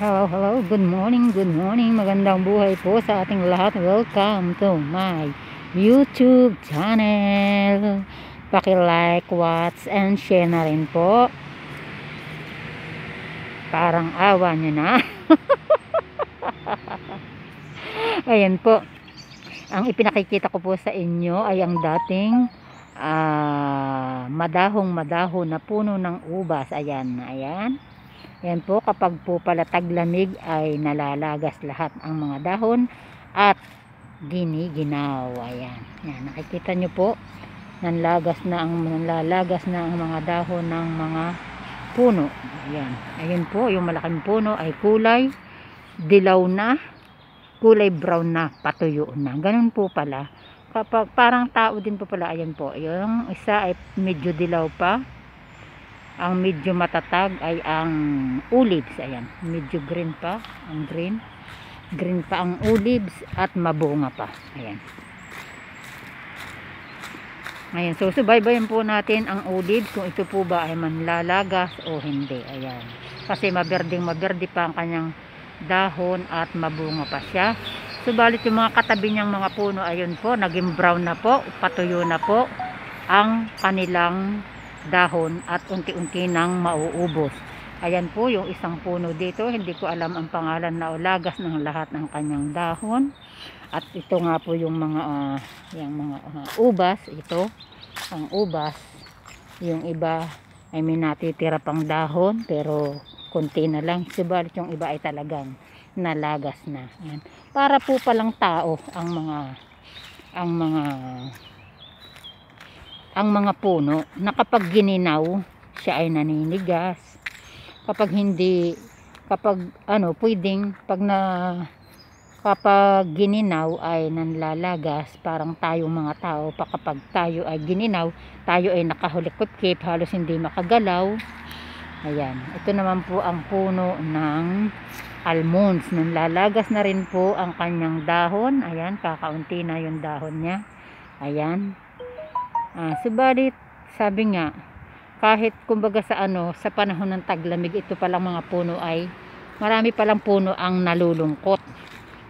Hello, hello, good morning, magandang buhay po sa ating lahat. Welcome to my YouTube channel. Paki-like, watch, and share na rin po. Parang awa nyo na. Ayan po, ang ipinakikita ko po sa inyo ay ang dating madahong na puno ng ubas. Ayan po, kapag po pala taglamig ay nalalagas lahat ang mga dahon at giniginaw. Ayan, nakikita nyo po, nalalagas na ang mga dahon ng mga puno. Ayan po, yung malaking puno ay kulay dilaw na, kulay brown na, patuyo na. Ganun po pala kapag parang tao din po pala. Ayan po, yung isa ay medyo dilaw pa, ang medyo matatag ay ang olives. Ayan, medyo green pa ang green pa ang olives at mabunga pa. Ayan, so subaybayan po natin ang olives kung ito po ba ay manlalagas o hindi. Ayan, kasi maberde pa ang kanyang dahon at mabunga pa siya. Subalit yung mga katabi niyang mga puno, ayun po, naging brown na po, patuyo na po ang kanilang dahon at unti-unti nang mauubos. Ayan po yung isang puno dito, hindi ko alam ang pangalan, na ulagas ng lahat ng kanyang dahon. At ito nga po yung mga ubas. Ito ang ubas, yung iba ay may natitira pang dahon pero konti na lang, subalit yung iba ay talagang nalagas na. Ayan, para po palang tao ang mga puno na kapag gininaw siya ay naninigas, kapag gininaw ay nanlalagas. Parang tayong mga tao pa, kapag tayo ay gininaw, tayo ay nakahulikot-kip, halos hindi makagalaw. Ayan, ito naman po ang puno ng almonds, nanlalagas na rin po ang kanyang dahon. Ayan, kakaunti na yung dahon niya. Ayan. Subalit sabi nga, kahit kumbaga sa panahon ng taglamig, ito palang mga puno ay marami palang puno ang nalulungkot.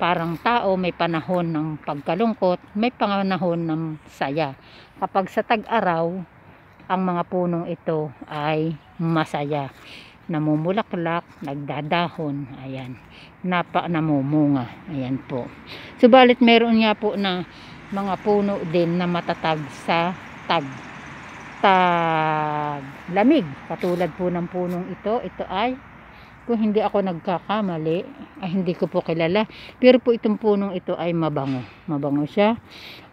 Parang tao, may panahon ng pagkalungkot, may panahon ng saya. Kapag sa tag-araw, ang mga punong ito ay masaya, namumulaklak, nagdadahon, ayan, namumunga. Ayan po. Subalit meron nga po na mga puno din na matatag sa lamig, katulad po ng punong ito ay, kung hindi ako nagkakamali, hindi ko po kilala, pero po itong punong ito ay mabango siya.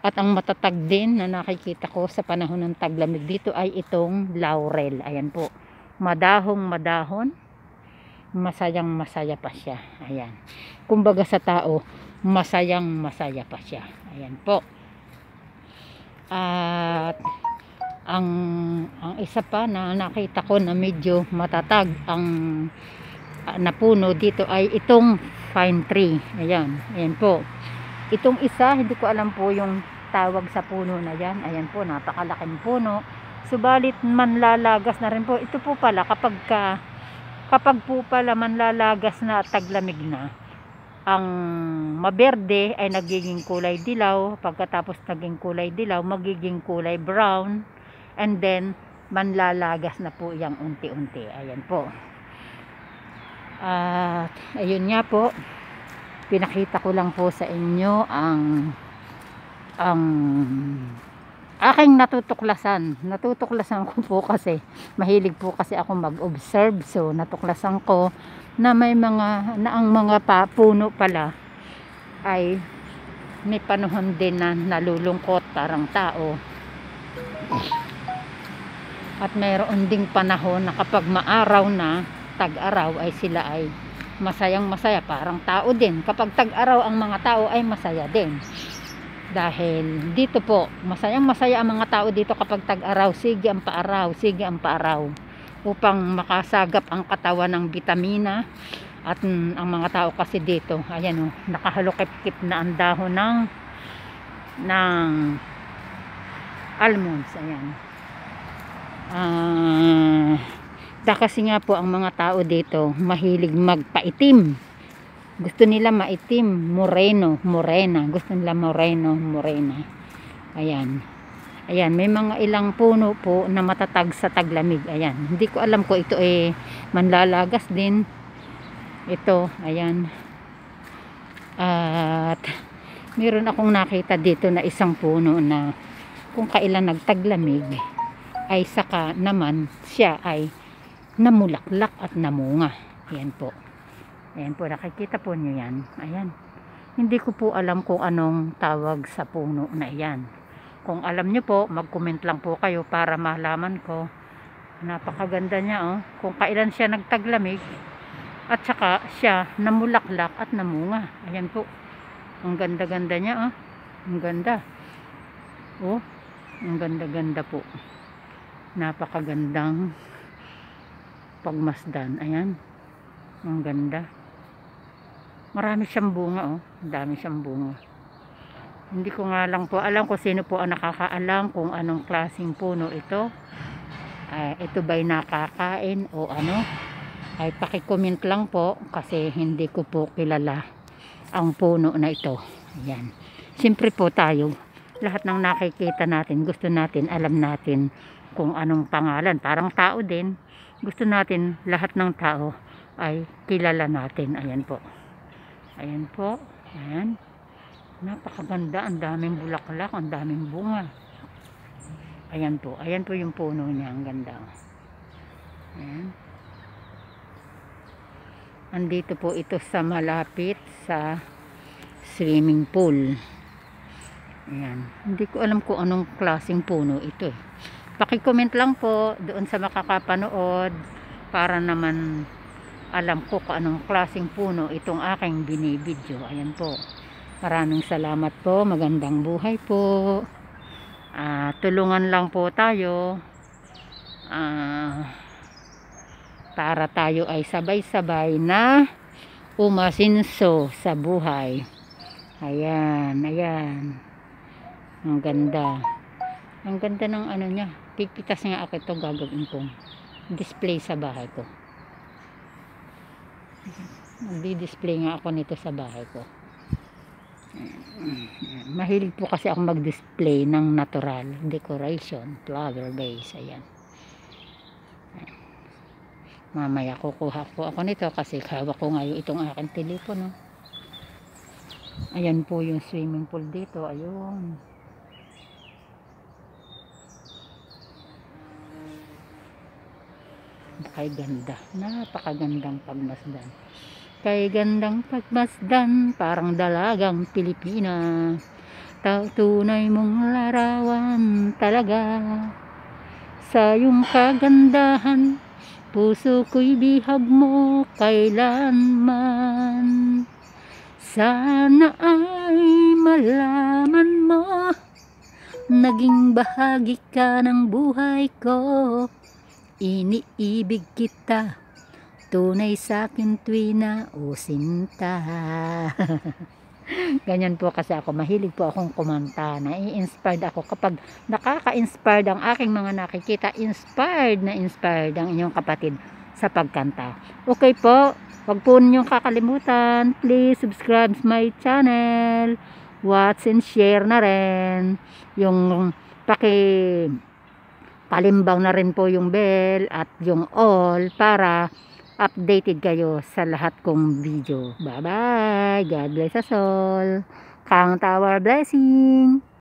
At ang matatag din na nakikita ko sa panahon ng taglamig dito ay itong laurel. Ayan po, madahong masaya pa siya. Ayan, kumbaga sa tao, masaya pa siya. Ayan po. At ang isa pa na nakita ko na medyo matatag ang napuno dito ay itong pine tree. Ayan po, itong isa, hindi ko alam po yung tawag sa puno na yan. Ayan po, napakalaking puno, subalit manlalagas na rin po. Ito po pala, kapag po pala manlalagas na at taglamig na, ang maberde ay nagiging kulay dilaw, pagkatapos naging kulay dilaw, magiging kulay brown, and then manlalagas na po yang unti-unti. Ayan po. Ayun nga po, pinakita ko lang po sa inyo ang aking natutuklasan ko po, kasi mahilig po kasi ako mag-observe. So natuklasan ko na ang mga puno pala ay may panahon din na nalulungkot parang tao, at mayroon ding panahon na kapag maaraw na, tag-araw, ay sila ay masaya parang tao din. Kapag tag-araw ang mga tao ay masaya din, dahil dito po masaya ang mga tao dito kapag tag-araw. Sige ang paaraw upang makasagap ang katawan ng bitamina. At ang mga tao kasi dito, ayan o, nakahalukip-kip na ang dahon ng almonds. Ayan, Kasi nga po ang mga tao dito mahilig magpaitim. Gusto nila maitim, moreno, morena. Gusto nila moreno, morena. Ayan. Ayan, may mga ilang puno po na matatag sa taglamig. Ayan. Hindi ko alam ko ito manlalagas din. Ito, ayan. At meron akong nakita dito na isang puno na kung kailan nagtaglamig ay saka naman siya ay namulaklak at namunga. Ayan po. Ayan po, nakikita po nyo yan. Ayan. Hindi ko po alam kung anong tawag sa puno na yan. Kung alam nyo po, mag-comment lang po kayo para malaman ko. Napakaganda niya, oh. Kung kailan siya nagtaglamig at saka siya namulaklak at namunga. Ayan po. Ang ganda-ganda niya, oh. Ang ganda. Oh, ang ganda-ganda po. Napakagandang pagmasdan. Ayan. Ang ganda. Marami siyang bunga, oh. Dami siyang bunga. Hindi ko nga lang po alam kung sino po ang nakakaalam kung anong klaseng puno ito. Ito ba'y nakakain o ano? Ay paki-comment lang po kasi hindi ko po kilala ang puno na ito. Ayan. Siyempre po tayo, lahat ng nakikita natin, gusto natin, alam natin kung anong pangalan. Parang tao din. Gusto natin, lahat ng tao ay kilala natin. Ayan po. Ayan po. Ayan. Napakaganda. Ang daming bulaklak. Ang daming bunga. Ayan po. Ayan po yung puno niya. Ang ganda. Ayan. Andito po ito sa malapit sa swimming pool. Ayan. Hindi ko alam kung anong klaseng puno ito. Paki-comment lang po doon sa makakapanood para naman alam ko kung anong klaseng puno itong aking binibidyo. Ayan po. Maraming salamat po. Magandang buhay po. Tulungan lang po tayo para tayo ay sabay-sabay na umasinso sa buhay. Ayan. Ayan. Ang ganda. Ang ganda ng ano niya. Pipitas nga ako ito, gagawin kong display sa bahay ko. Magdi-display nga ako nito sa bahay ko. Mahilig po kasi ako mag-display ng natural decoration, flower base. Ayan. Mamaya kukuha po ako nito kasi hawak ko ngayon itong aking telepono. Ayan po yung swimming pool dito. Ayun. Kay ganda. Napakagandang pagmasdan. Kay gandang pagmasdan, parang dalagang Pilipina. Tunay mong larawan talaga. Sa iyong kagandahan, puso ko'y bihag mo kailanman. Sana ay malaman mo, naging bahagi ka ng buhay ko. Iniibig kita, tunay sa'kin tuwina o sinta. Ganyan po kasi ako, mahilig po akong kumanta. Nai-inspired ako kapag nakaka-inspired ang aking mga nakikita. Inspired ang inyong kapatid sa pagkanta. Okay po, wag po ninyong kakalimutan. Please subscribe my channel. Watch and share na rin. Yung palimbang na rin po yung bell at yung all para updated kayo sa lahat kong video. Bye bye. God bless us all. Count our blessing.